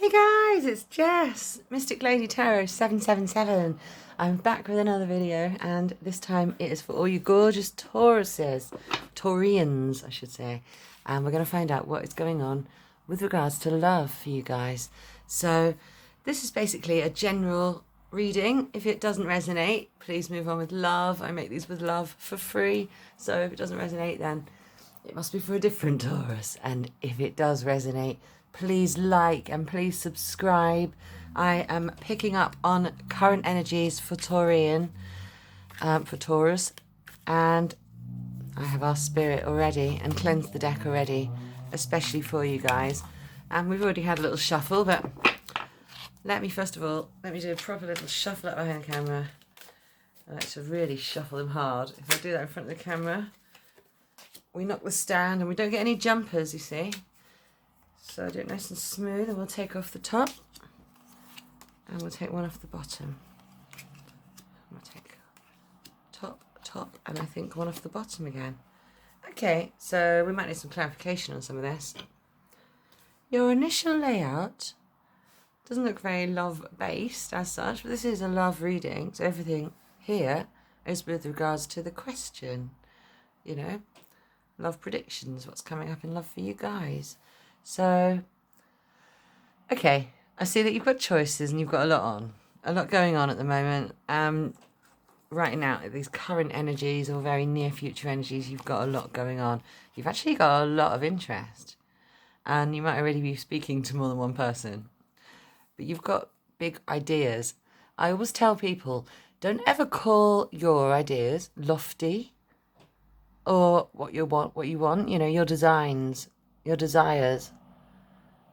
Hey guys, it's Jess, Mystic Lady Tarot 777. I'm back with another video, and this time it is for all you gorgeous Tauruses, Taurians I should say, and we're going to find out what is going on with regards to love for you guys. So this is basically a general reading. If it doesn't resonate, please move on with love. I make these with love for free, so if it doesn't resonate, then it must be for a different Taurus. And if it does resonate, please like and please subscribe. I am picking up on current energies for Taurian, for Taurus, and I have asked Spirit already and cleansed the deck already, especially for you guys. And we've already had a little shuffle, but let me do a proper little shuffle up behind the camera. I like to really shuffle them hard. If I do that in front of the camera, we knock the stand and we don't get any jumpers, you see. So do it nice and smooth, and we'll take off the top and we'll take one off the bottom. We'll take top, and I think one off the bottom again. Okay, so we might need some clarification on some of this. Your initial layout doesn't look very love-based as such, but this is a love reading, so everything here is with regards to the question, you know, love predictions, what's coming up in love for you guys. So, okay, I see that you've got choices and you've got a lot going on at the moment. Right now, these current energies or very near future energies, you've got a lot going on. You've actually got a lot of interest, and you might already be speaking to more than one person, but you've got big ideas. I always tell people, don't ever call your ideas lofty or what you want, you know, your designs. Your desires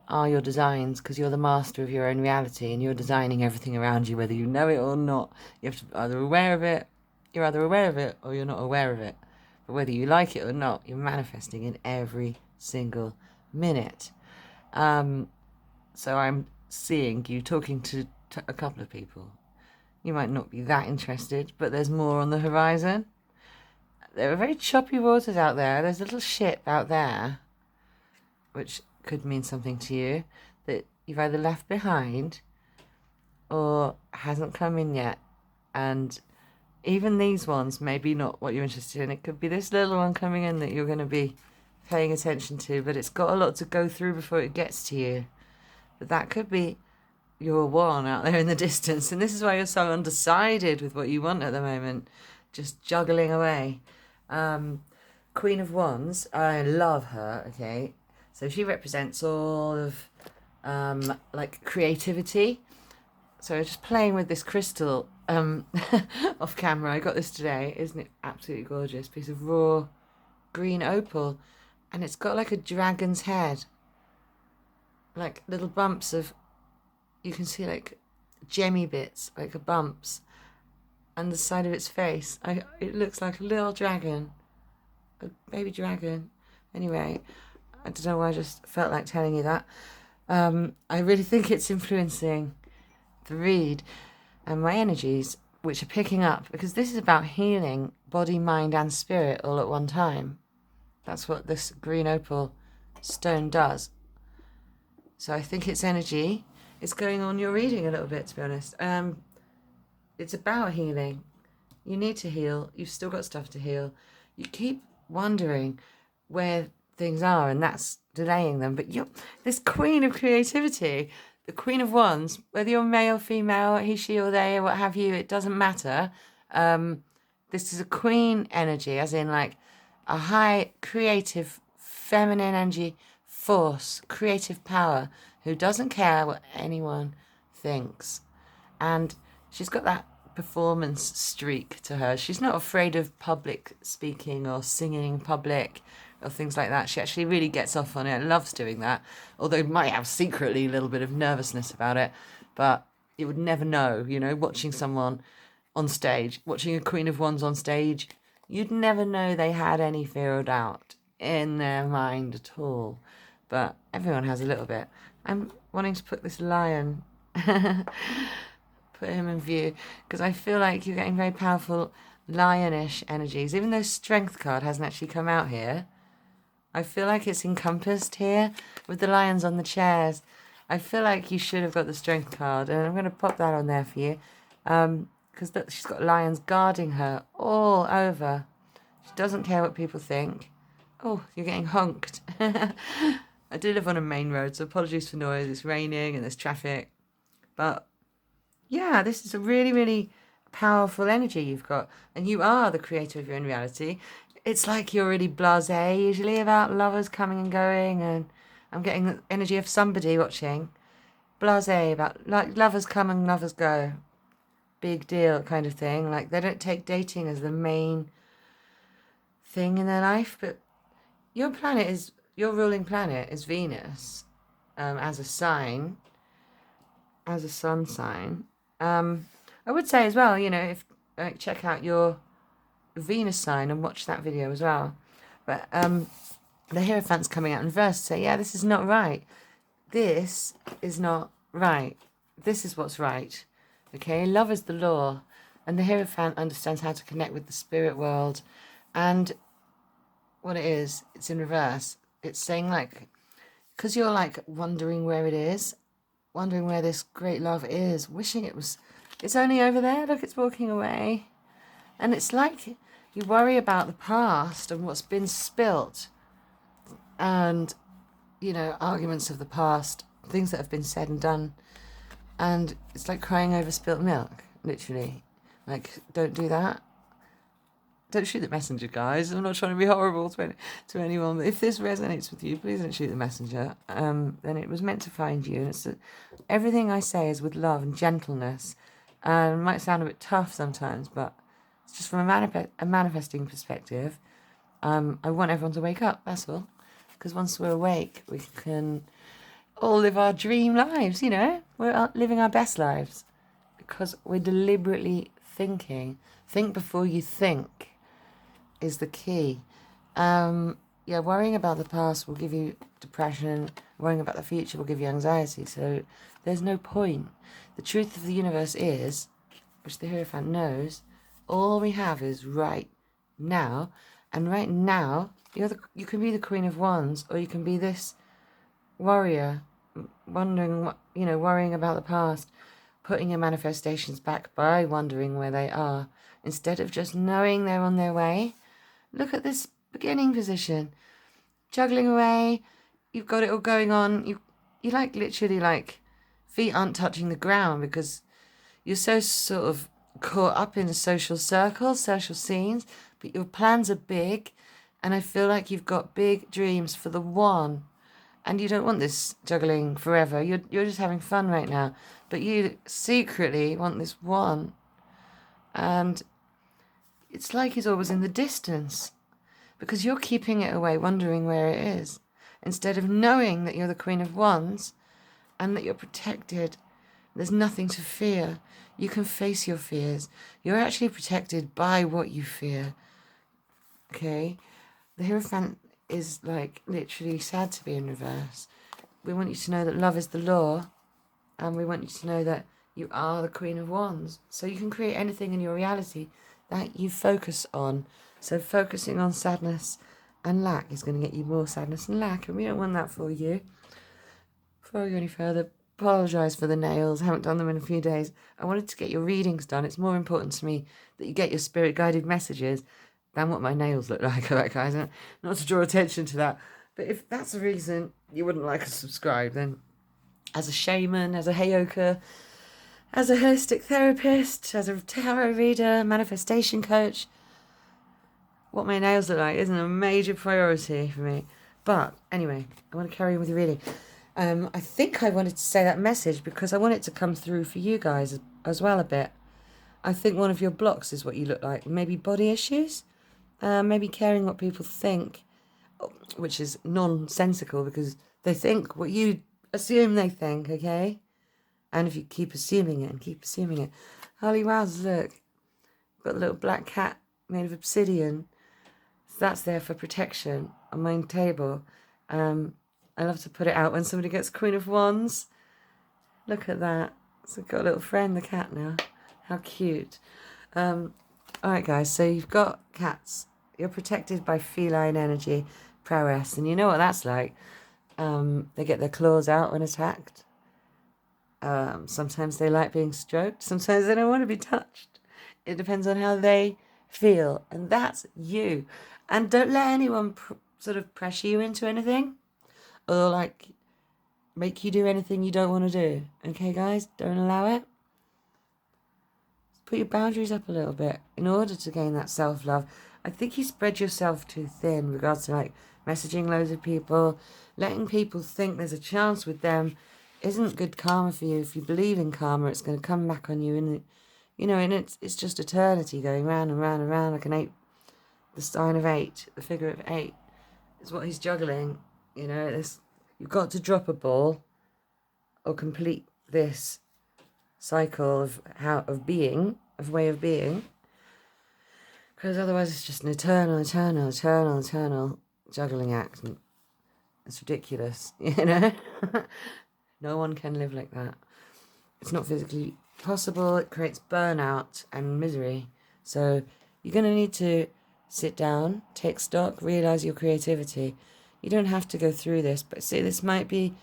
are your designs, because you're the master of your own reality and you're designing everything around you, whether you know it or not. You have to you're either aware of it or you're not aware of it. But whether you like it or not, you're manifesting in every single minute. So I'm seeing you talking to a couple of people. You might not be that interested, but there's more on the horizon. There are very choppy waters out there. There's a little ship out there, which could mean something to you, that you've either left behind or hasn't come in yet. And even these ones may be not what you're interested in. It could be this little one coming in that you're going to be paying attention to, but it's got a lot to go through before it gets to you. But that could be your one out there in the distance. And this is why you're so undecided with what you want at the moment, just juggling away. Queen of Wands, I love her, okay? So she represents all of like creativity. So just playing with this crystal off camera. I got this today. Isn't it absolutely gorgeous? Piece of raw green opal. And it's got like a dragon's head. Like little bumps of, you can see like gemmy bits, like bumps. And the side of its face. It looks like a little dragon. A baby dragon. Anyway, I don't know why I just felt like telling you that. I really think it's influencing the read and my energies, which are picking up, because this is about healing body, mind and spirit all at one time. That's what this green opal stone does. So I think its energy is going on your reading a little bit, to be honest. It's about healing. You need to heal. You've still got stuff to heal. You keep wondering where things are, and that's delaying them. But you're this queen of creativity, the Queen of Wands, whether you're male, female, he, she, or they, or what have you, it doesn't matter. This is a queen energy, as in like a high creative feminine energy force, creative power, who doesn't care what anyone thinks. And she's got that performance streak to her. She's not afraid of public speaking or singing in public or things like that. She actually really gets off on it, loves doing that, although might have secretly a little bit of nervousness about it. But you would never know, you know, watching someone on stage, watching a Queen of Wands on stage, you'd never know they had any fear or doubt in their mind at all. But everyone has a little bit. I'm wanting to put this lion put him in view, because I feel like you're getting very powerful lionish energies. Even though Strength card hasn't actually come out here, I feel like it's encompassed here with the lions on the chairs. I feel like you should have got the Strength card, and I'm going to pop that on there for you. Because she's got lions guarding her all over. She doesn't care what people think. Oh, you're getting honked. I do live on a main road, so apologies for noise. It's raining and there's traffic. But yeah, this is a really, really powerful energy you've got. And you are the creator of your own reality. It's like you're really blasé usually about lovers coming and going. And I'm getting the energy of somebody watching. Blasé about like lovers come and lovers go. Big deal kind of thing. Like they don't take dating as the main thing in their life. But your ruling planet is Venus as a sign, as a sun sign. I would say as well, if check out your Venus sign and watch that video as well. But the Hierophant's coming out in reverse to say, yeah, this is not right. This is not right. This is what's right. Okay, love is the law. And the Hierophant understands how to connect with the spirit world. And what it is, it's in reverse. It's saying like, because you're like wondering where it is, wondering where this great love is, wishing it's only over there. Look, it's walking away. And it's like you worry about the past and what's been spilt and, arguments of the past, things that have been said and done. And it's like crying over spilt milk, literally. Like, don't do that. Don't shoot the messenger, guys. I'm not trying to be horrible to anyone. But if this resonates with you, please don't shoot the messenger. Then it was meant to find you. And everything I say is with love and gentleness. It might sound a bit tough sometimes, but it's just from a manifesting perspective. I want everyone to wake up, that's all. Because once we're awake, we can all live our dream lives, We're living our best lives. Because we're deliberately thinking. Think before you think is the key. Worrying about the past will give you depression. Worrying about the future will give you anxiety. So there's no point. The truth of the universe is, which the Hierophant knows, all we have is right now. And right now, you can be the Queen of Wands, or you can be this warrior, worrying about the past, putting your manifestations back by wondering where they are, instead of just knowing they're on their way. Look at this beginning position, juggling away. You've got it all going on. You like literally like feet aren't touching the ground because you're so sort of caught up in social circles, social scenes, but your plans are big, and I feel like you've got big dreams for the one, and you don't want this juggling forever. You're just having fun right now, but you secretly want this one, and it's like he's always in the distance because you're keeping it away, wondering where it is, instead of knowing that you're the Queen of Wands and that you're protected. There's nothing to fear. You can face your fears. You're actually protected by what you fear. Okay? The Hierophant is like literally sad to be in reverse. We want you to know that love is the law, and we want you to know that you are the Queen of Wands. So you can create anything in your reality that you focus on. So focusing on sadness and lack is going to get you more sadness and lack, and we don't want that for you. Before I go any further, apologise for the nails. I haven't done them in a few days. I wanted to get your readings done. It's more important to me that you get your spirit guided messages than what my nails look like. Alright, guys, not to draw attention to that. But if that's the reason you wouldn't like to subscribe, then as a shaman, as a heyoka, as a holistic therapist, as a tarot reader, manifestation coach, what my nails look like isn't a major priority for me. But anyway, I want to carry on with the reading. I think I wanted to say that message because I want it to come through for you guys as well a bit. I think one of your blocks is what you look like. Maybe body issues, maybe caring what people think, which is nonsensical because they think what you assume they think, okay? And if you keep assuming it. Holy wowzers, look. Got the little black cat made of obsidian. So that's there for protection on my table. I love to put it out when somebody gets Queen of Wands. Look at that. So I've got a little friend, the cat now. How cute. Alright guys, so you've got cats. You're protected by feline energy, prowess, and you know what that's like. They get their claws out when attacked. Sometimes they like being stroked. Sometimes they don't want to be touched. It depends on how they feel. And that's you. And don't let anyone sort of pressure you into anything or like make you do anything you don't want to do. Okay, guys? Don't allow it. Put your boundaries up a little bit in order to gain that self-love. I think you spread yourself too thin in regards to like messaging loads of people, letting people think there's a chance with them isn't good karma for you. If you believe in karma, it's going to come back on you, and and it's just eternity going round and round and round like an 8. The sign of 8, the figure of 8 is what he's juggling. You've got to drop a ball or complete this cycle of way of being, because otherwise it's just an eternal juggling act, and it's ridiculous. No one can live like that. It's not physically possible. It creates burnout and misery. So you're going to need to sit down, take stock, realize your creativity. You don't have to go through this, but see, this might be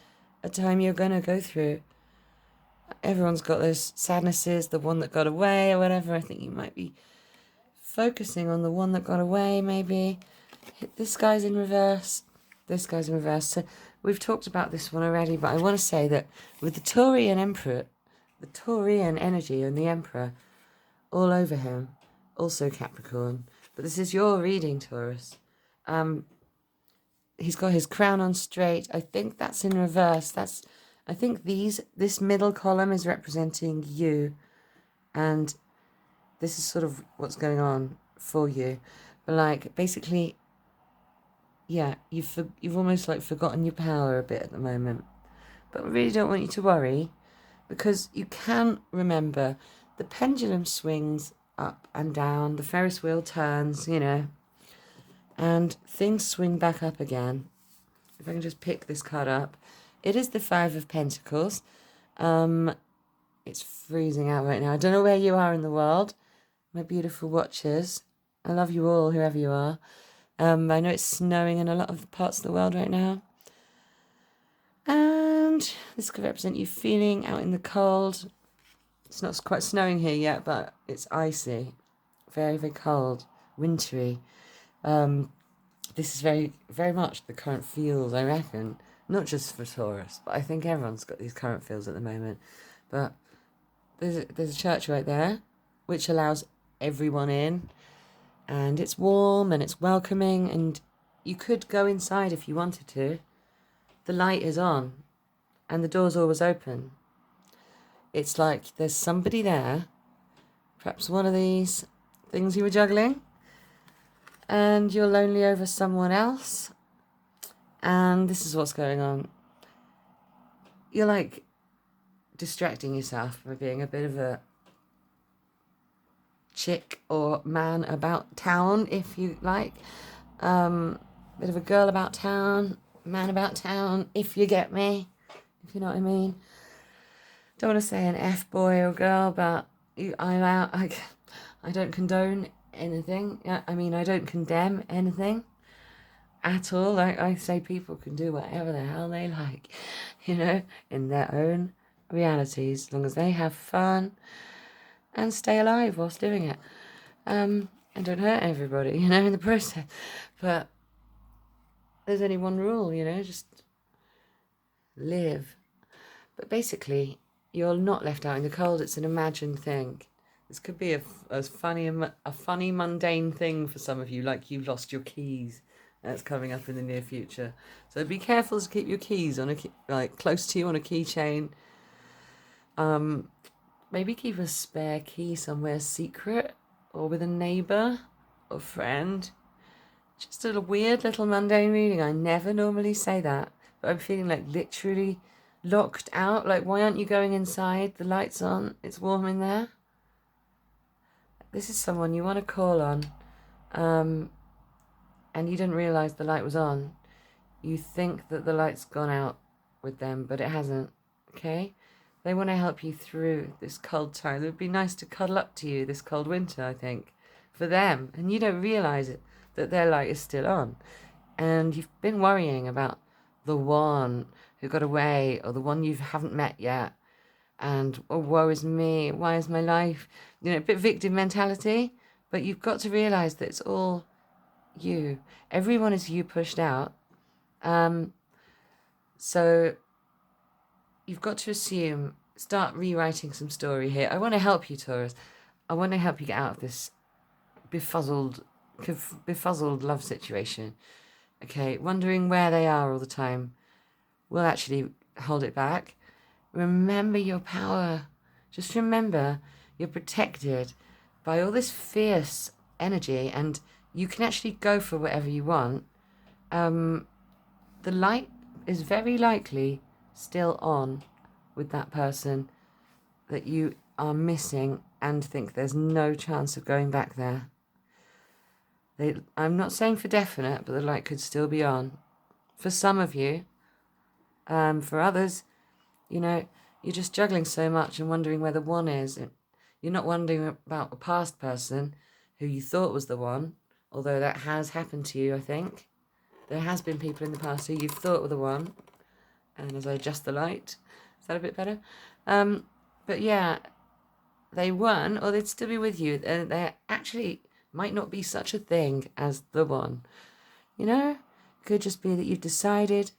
a time you're going to go through. Everyone's got those sadnesses, the one that got away or whatever. I think you might be focusing on the one that got away, maybe. This guy's in reverse. This guy's in reverse. So we've talked about this one already, but I want to say that with the Taurian Emperor, the Taurian energy and the Emperor all over him, also Capricorn, but this is your reading, Taurus. He's got his crown on straight. I think that's in reverse. I think this middle column is representing you, and this is sort of what's going on for you. But like basically, yeah, you've almost like forgotten your power a bit at the moment. But I really don't want you to worry, because you can remember the pendulum swings up and down, the Ferris wheel turns, and things swing back up again. If I can just pick this card up. It is the 5 of Pentacles. It's freezing out right now. I don't know where you are in the world, my beautiful watchers. I love you all, whoever you are. I know it's snowing in a lot of parts of the world right now. And this could represent you feeling out in the cold. It's not quite snowing here yet, but it's icy. Very, very cold. Wintry. This is very, very much the current feels, I reckon. Not just for Taurus, but I think everyone's got these current feels at the moment. But there's a church right there, which allows everyone in. And it's warm and it's welcoming, and you could go inside if you wanted to. The light is on and the door's always open. It's like there's somebody there, perhaps one of these things you were juggling, and you're lonely over someone else, and this is what's going on. You're like distracting yourself by being a bit of a chick or man about town, if you like. Bit of a girl about town, man about town, if you get me, if you know what I mean. Don't want to say an F-boy or girl, but I don't condone anything. I mean, I don't condemn anything at all. Like I say, people can do whatever the hell they like, in their own realities, as long as they have fun and stay alive whilst doing it, and don't hurt everybody, in the process. But there's only one rule, just live. But basically, you're not left out in the cold. It's an imagined thing. This could be a funny, mundane thing for some of you, like you've lost your keys. That's coming up in the near future. So be careful to keep your keys on close to you on a keychain. Maybe keep a spare key somewhere secret, or with a neighbour or friend. Just a weird little mundane reading. I never normally say that, but I'm feeling like literally locked out. Like, why aren't you going inside? The light's on. It's warm in there. This is someone you want to call on, and you didn't realise the light was on. You think that the light's gone out with them, but it hasn't. Okay? They want to help you through this cold time. It would be nice to cuddle up to you this cold winter, I think, for them. And you don't realise it, that their light is still on. And you've been worrying about the one who got away, or the one you haven't met yet, and oh, woe is me, why is my life, you know, a bit victim mentality. But you've got to realise that it's all you. Everyone is you pushed out. So you've got to start rewriting some story here. I want to help you, Taurus. I want to help you get out of this befuddled love situation. Okay, wondering where they are all the time will actually hold it back. Remember your power. Just remember you're protected by all this fierce energy, and you can actually go for whatever you want. The light is very likely still on with that person that you are missing and think there's no chance of going back there. I'm not saying for definite, but the light could still be on. For some of you, for others, you know, you're just juggling so much and wondering where the one is. You're not wondering about a past person who you thought was the one, although that has happened to you, I think. There has been people in the past who you've thought were the one. And as I adjust the light, is that a bit better? But yeah, they weren't, or they'd still be with you. There actually might not be such a thing as the one. You know, it could just be that you've decided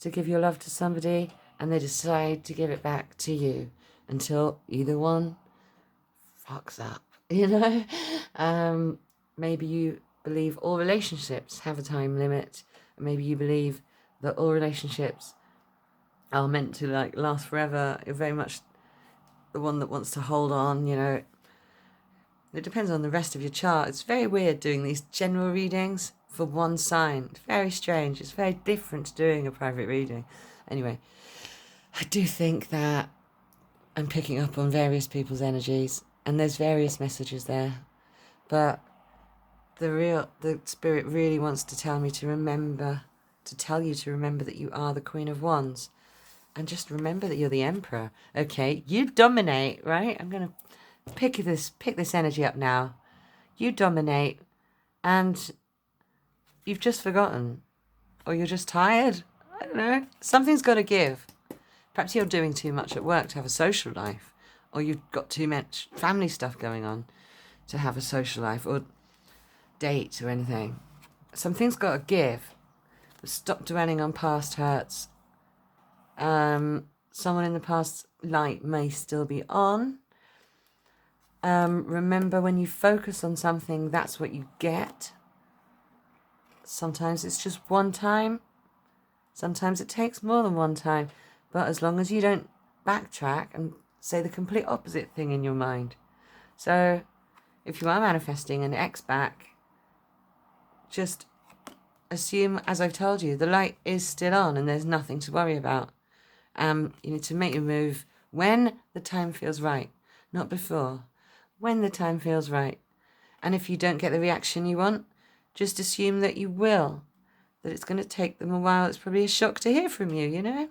to give your love to somebody and they decide to give it back to you until either one fucks up, you know? Maybe you believe all relationships have a time limit. Maybe you believe that all relationships are meant to like last forever. You're very much the one that wants to hold on, you know. It depends on the rest of your chart. It's very weird doing these general readings for one sign. It's very strange. It's very different to doing a private reading. Anyway, I do think that I'm picking up on various people's energies and there's various messages there. But the spirit really wants to tell me to remember, to tell you to remember that you are the Queen of Wands. And just remember that you're the Emperor. Okay, you dominate, right? I'm going to pick this energy up now. You dominate, and you've just forgotten, or you're just tired. I don't know. Something's got to give. Perhaps you're doing too much at work to have a social life, or you've got too much family stuff going on to have a social life, or date or anything. Something's got to give. Stop dwelling on past hurts. Someone in the past light may still be on. Remember, when you focus on something, that's what you get. Sometimes it's just one time. Sometimes it takes more than one time. But as long as you don't backtrack and say the complete opposite thing in your mind. So if you are manifesting an ex back, just assume, as I've told you, the light is still on and there's nothing to worry about. You need to make your move when the time feels right, not before. When the time feels right. And if you don't get the reaction you want, just assume that you will. That it's going to take them a while. It's probably a shock to hear from you, you know?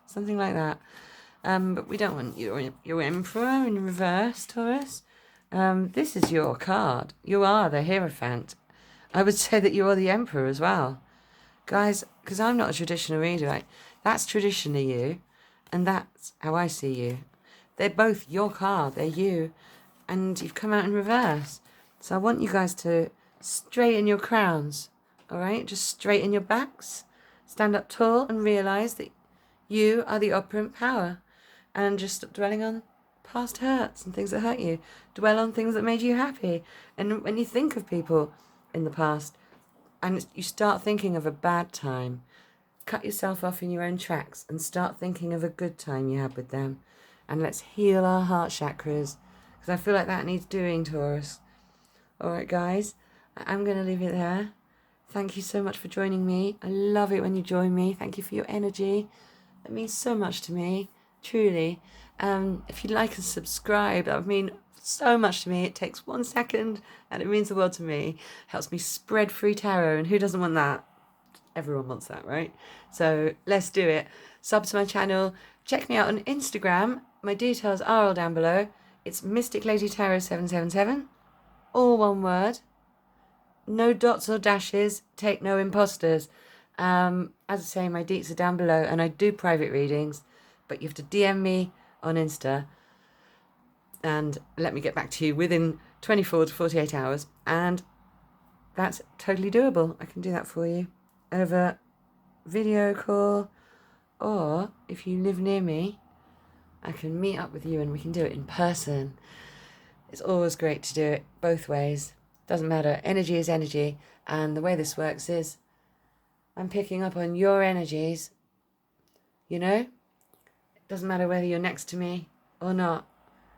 Something like that. But we don't want your Emperor in reverse, Taurus. This is your card. You are the Hierophant. I would say that you are the Emperor as well. Guys, because I'm not a traditional reader, right? That's traditionally you. And that's how I see you. They're both your card. They're you. And you've come out in reverse. So I want you guys to straighten your crowns. All right? Just straighten your backs. Stand up tall and realise that you are the operant power. And just stop dwelling on past hurts and things that hurt you. Dwell on things that made you happy. And when you think of people in the past and you start thinking of a bad time, cut yourself off in your own tracks and start thinking of a good time you had with them. And let's heal our heart chakras, because I feel like that needs doing, Taurus. All right, guys, I'm going to leave it there. Thank you so much for joining me. I love it when you join me. Thank you for your energy. It means so much to me, truly. If you'd like and subscribe, that would mean so much to me. It takes 1 second and it means the world to me. Helps me spread free tarot, and who doesn't want that? Everyone wants that, right? So let's do it. Sub to my channel. Check me out on Instagram. My details are all down below. It's Mystic Lady Tarot 777. All one word. No dots or dashes. Take no imposters. As I say, my deets are down below, and I do private readings. But you have to DM me on Insta and let me get back to you within 24 to 48 hours. And that's totally doable. I can do that for you over video call, or if you live near me, I can meet up with you and we can do it in person. It's always great to do it both ways. Doesn't matter. Energy is energy. And the way this works is I'm picking up on your energies. You know? It doesn't matter whether you're next to me or not.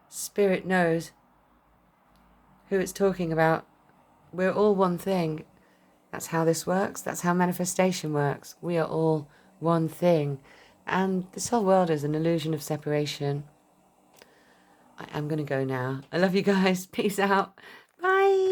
Spirit knows who it's talking about. We're all one thing. That's how this works. That's how manifestation works. We are all one thing. And this whole world is an illusion of separation. I am going to go now. I love you guys. Peace out. Bye.